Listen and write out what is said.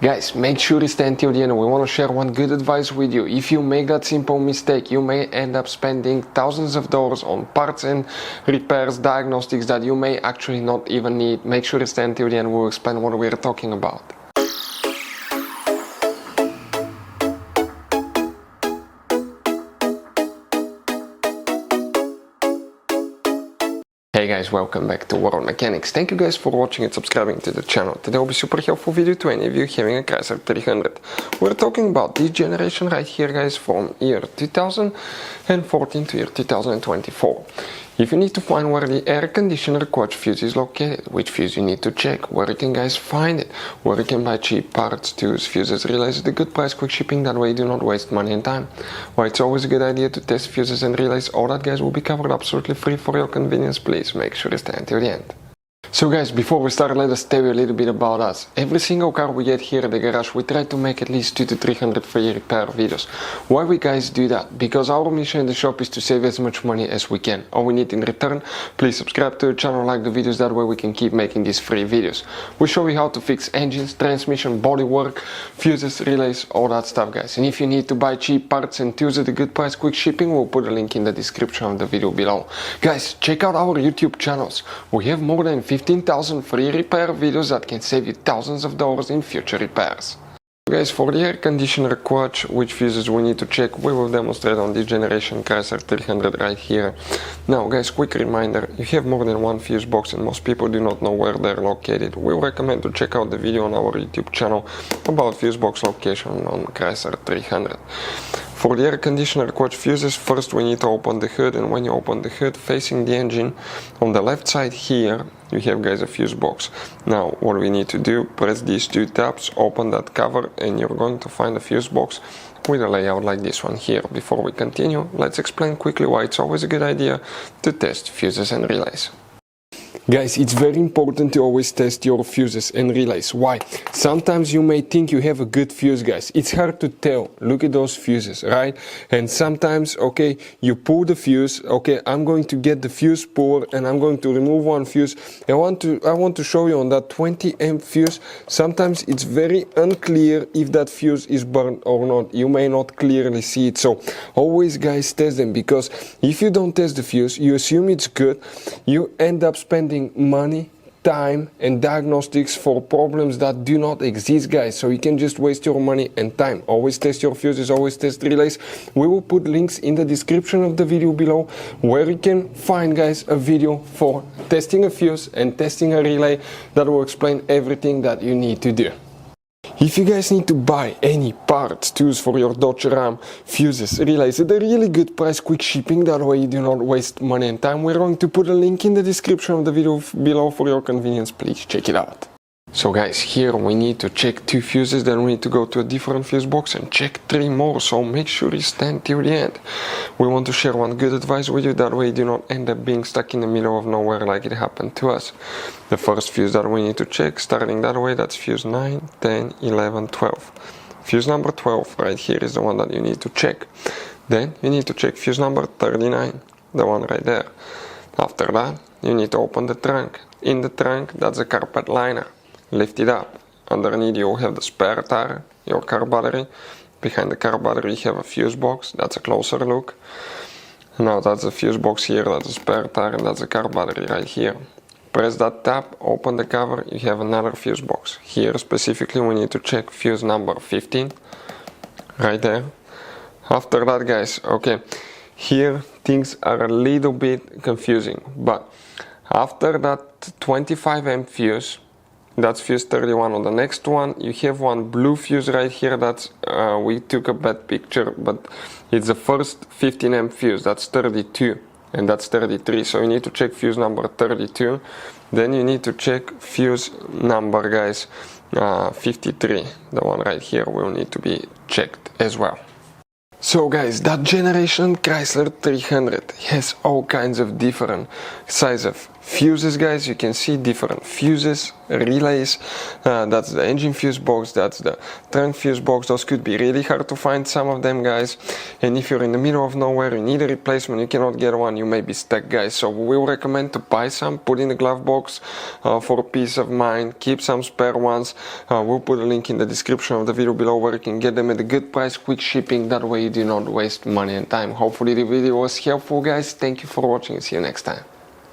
Guys, make sure you stay until the end. We want to share one good advice with you. If you make that simple mistake, you may end up spending thousands of dollars on parts and repairs, diagnostics that you may actually not even need. Make sure you stay until the end. We'll explain what we're talking about. Hey guys, welcome back to World Mechanics. Thank you guys for watching and subscribing to the channel. Today will be super helpful video to any of you having a Chrysler 300. We're talking about this generation right here, guys, from year 2014 to year 2024. If you need to find where the air conditioner clutch fuse is located, which fuse you need to check, where you can guys find it, where you can buy cheap parts, tools, fuses, relays at a good price, quick shipping, that way you do not waste money and time. Why it's always a good idea to test fuses and relays, all that guys will be covered absolutely free for your convenience. Please make sure to stay until the end. So guys, before we start, let us tell you a little bit about us. Every single car we get here at the garage, we try to make at least 200 to 300 free repair videos. Why we guys do that? Because our mission in the shop is to save as much money as we can. All we need in return, please subscribe to the channel, like the videos, that way we can keep making these free videos. We show you how to fix engines, transmission, bodywork, fuses, relays, all that stuff guys. And if you need to buy cheap parts and tools at a good price, quick shipping, we'll put a link in the description of the video below. Guys, check out our YouTube channels. We have more than 15,000 free repair videos that can save you thousands of dollars in future repairs. Guys, for the air conditioner clutch, which fuses we need to check, we will demonstrate on this generation Chrysler 300 right here. Now guys, quick reminder, you have more than one fuse box and most people do not know where they're located. We recommend to check out the video on our YouTube channel about fuse box location on Chrysler 300. For the air conditioner clutch fuses, first we need to open the hood, and when you open the hood facing the engine, on the left side here you have guys a fuse box. Now what we need to do, press these two tabs, open that cover, and you're going to find a fuse box with a layout like this one here. Before we continue, let's explain quickly why it's always a good idea to test fuses and relays. Guys, it's very important to always test your fuses and relays. Why? Sometimes you may think you have a good fuse, guys. It's hard to tell. Look at those fuses, right? And sometimes, okay, you pull the fuse. Okay, I'm going to get the fuse puller and I'm going to remove one fuse. I want to show you on that 20 amp fuse. Sometimes it's very unclear if that fuse is burned or not. You may not clearly see it. So always, guys, test them, because if you don't test the fuse, you assume it's good. You end up spending money, time and diagnostics for problems that do not exist, guys. So you can just waste your money and time. Always test your fuses, always test relays. We will put links in the description of the video below where you can find, guys, a video for testing a fuse and testing a relay that will explain everything that you need to do. If you guys need to buy any parts, tools for your Dodge Ram, fuses, relays at a really good price, quick shipping, that way you do not waste money and time, we're going to put a link in the description of the video below for your convenience. Please check it out. So guys, here we need to check 2 fuses, then we need to go to a different fuse box and check 3 more, so make sure you stand till the end. We want to share one good advice with you, that way you do not end up being stuck in the middle of nowhere like it happened to us. The first fuse that we need to check, starting that way, that's fuse 9, 10, 11, 12. Fuse number 12 right here is the one that you need to check. Then you need to check fuse number 39, the one right there. After that, you need to open the trunk. In the trunk, that's a carpet liner. Lift it up. Underneath you have the spare tire, your car battery. Behind the car battery you have a fuse box. That's a closer look. Now that's the fuse box here, that's a spare tire, and that's a car battery right here. Press that tab, open the cover, you have another fuse box. Here specifically we need to check fuse number 15. Right there. After that, guys, okay, here things are a little bit confusing, but after that 25 amp fuse, that's fuse 31. On the next one you have one blue fuse right here. That's we took a bad picture, but it's the first 15 amp fuse. That's 32 and that's 33, so you need to check fuse number 32. Then you need to check fuse number, guys, 53. The one right here will need to be checked as well. So guys, that generation Chrysler 300 has all kinds of different size of fuses, guys. You can see different fuses, relays. That's the engine fuse box, that's the trunk fuse box. Those could be really hard to find, some of them, guys. And if you're in the middle of nowhere, you need a replacement, you cannot get one, you may be stuck, guys. So we will recommend to buy some, put in the glove box for peace of mind, keep some spare ones. We'll put a link in the description of the video below where you can get them at a good price, quick shipping. That way you do not waste money and time. Hopefully the video was helpful, guys. Thank you for watching and see you next time.